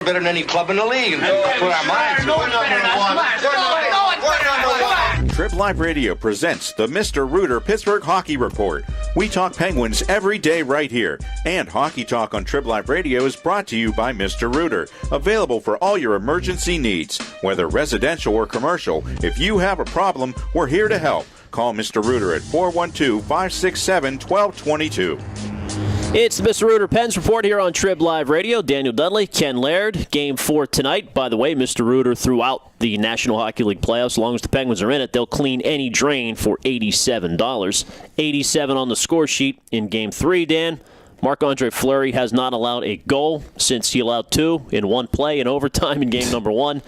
better than any club in the league. And put our minds to it. Trib Live Radio presents the Mr. Rooter Pittsburgh Hockey Report. We talk Penguins every day right here. And Hockey Talk on Trib Live Radio is brought to you by Mr. Rooter. Available for all your emergency needs, whether residential or commercial. If you have a problem, we're here to help. Call Mr. Rooter at 412-567-1222. It's the Mr. Rooter Pens Report here on Trib Live Radio. Daniel Dudley, Ken Laird, Game 4 tonight. By the way, Mr. Rooter throughout the National Hockey League playoffs, as long as the Penguins are in it, they'll clean any drain for $87. 87 on the score sheet in Game 3, Dan. Marc-Andre Fleury has not allowed a goal since he allowed 2 in one play in overtime in Game number 1.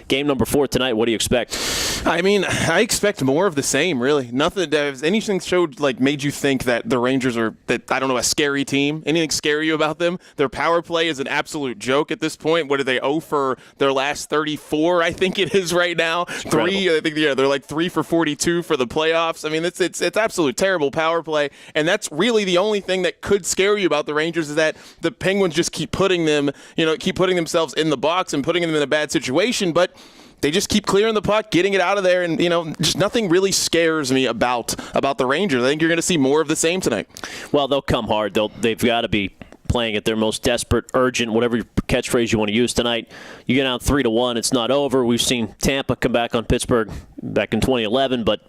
Game number 4 tonight, what do you expect? I mean, I expect more of the same, really. Nothing that anything showed, made you think that the Rangers are, a scary team. Anything scary you about them? Their power play is an absolute joke at this point. What are they, 0 for their last 34, I think it is right now? Incredible. They're like 3 for 42 for the playoffs. I mean, it's absolute terrible power play, and that's really the only thing that could scare you about the Rangers is that the Penguins just keep putting themselves in the box and putting them in a bad situation, but they just keep clearing the puck, getting it out of there, and, just nothing really scares me about the Rangers. I think you're going to see more of the same tonight. Well, they'll come hard. They've got to be playing at their most desperate, urgent, whatever catchphrase you want to use tonight. You get down 3-1, it's not over. We've seen Tampa come back on Pittsburgh back in 2011, but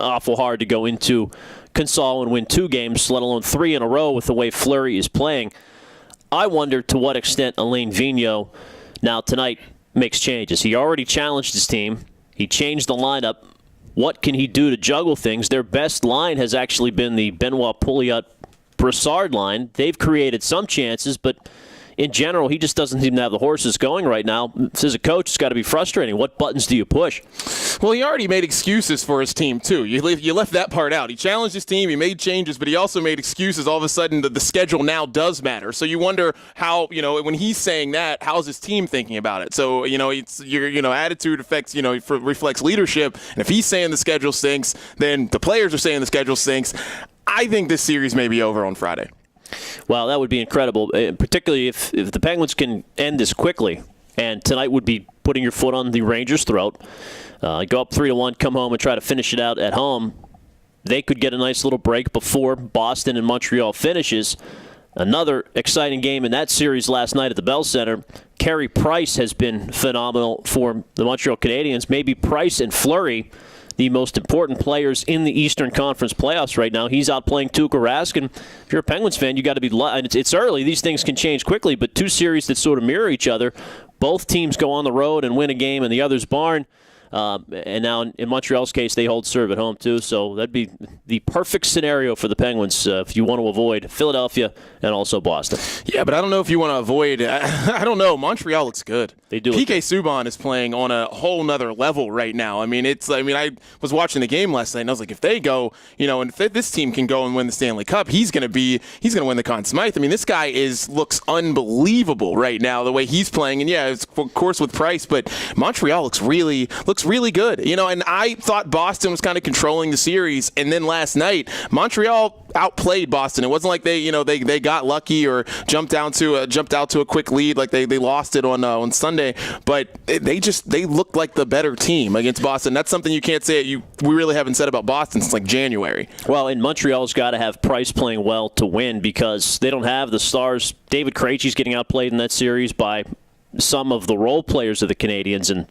awful hard to go into Consol and win 2 games, let alone 3 in a row with the way Fleury is playing. I wonder to what extent Alain Vigneault now tonight makes changes. He already challenged his team. He changed the lineup. What can he do to juggle things? Their best line has actually been the Benoit Pouliot-Brassard line. They've created some chances, but in general, he just doesn't seem to have the horses going right now. As a coach, it's got to be frustrating. What buttons do you push? Well, he already made excuses for his team, too. You left that part out. He challenged his team, he made changes, but he also made excuses. All of a sudden, the schedule now does matter. So you wonder how, when he's saying that, how's his team thinking about it? So, your attitude affects, reflects leadership. And if he's saying the schedule stinks, then the players are saying the schedule stinks. I think this series may be over on Friday. Well, that would be incredible, particularly if the Penguins can end this quickly. And tonight would be putting your foot on the Rangers' throat. Go up 3-1, come home and try to finish it out at home. They could get a nice little break before Boston and Montreal finishes. Another exciting game in that series last night at the Bell Center. Carey Price has been phenomenal for the Montreal Canadiens. Maybe Price and Fleury, the most important players in the Eastern Conference playoffs right now. He's out playing Tuukka Rask, and if you're a Penguins fan, you got to be. It's early; these things can change quickly. But 2 series that sort of mirror each other. Both teams go on the road and win a game in the other's barn. And now in Montreal's case, they hold serve at home too. So that'd be the perfect scenario for the Penguins if you want to avoid Philadelphia and also Boston. Yeah, but I don't know if you want to avoid. I don't know. Montreal looks good. They do. PK Subban is playing on a whole nother level right now. I was watching the game last night, and I was like, if they go, and if this team can go and win the Stanley Cup, he's going to win the Conn Smythe. I mean, this guy looks unbelievable right now the way he's playing. And yeah, it's of course with Price, but Montreal looks really good. And I thought Boston was kind of controlling the series, and then last night Montreal outplayed Boston. It wasn't like they got lucky or jumped out to a quick lead like they lost it on Sunday, but they looked like the better team against Boston. That's something you can't say we really haven't said about Boston since like January. Well, and Montreal's got to have Price playing well to win because they don't have the stars. David Krejci's getting outplayed in that series by some of the role players of the Canadiens, and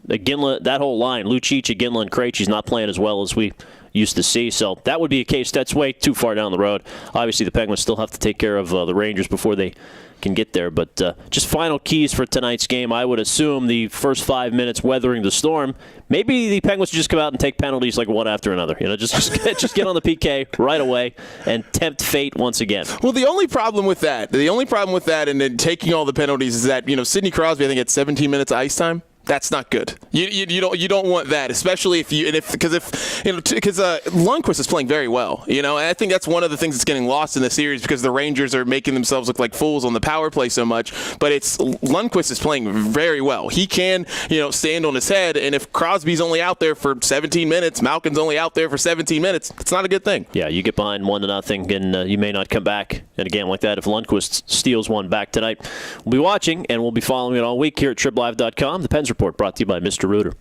Ginla, that whole line, Lucic, Ginla, and Krejci's not playing as well as we used to see. So that would be a case that's way too far down the road. Obviously, the Penguins still have to take care of the Rangers before they can get there. But just final keys for tonight's game. I would assume the first 5 minutes weathering the storm. Maybe the Penguins would just come out and take penalties like one after another. Just get on the PK right away and tempt fate once again. Well, the only problem with that and then taking all the penalties is that, Sidney Crosby, I think, had 17 minutes of ice time. That's not good. You don't want that, especially because Lundqvist is playing very well. And I think that's one of the things that's getting lost in the series because the Rangers are making themselves look like fools on the power play so much. But Lundqvist is playing very well. He can stand on his head, and if Crosby's only out there for 17 minutes, Malkin's only out there for 17 minutes, it's not a good thing. Yeah, you get behind 1-0, and you may not come back in a game like that if Lundqvist steals one back tonight. We'll be watching, and we'll be following it all week here at TribLive.com. The Pens Report brought to you by Mr. Rooter.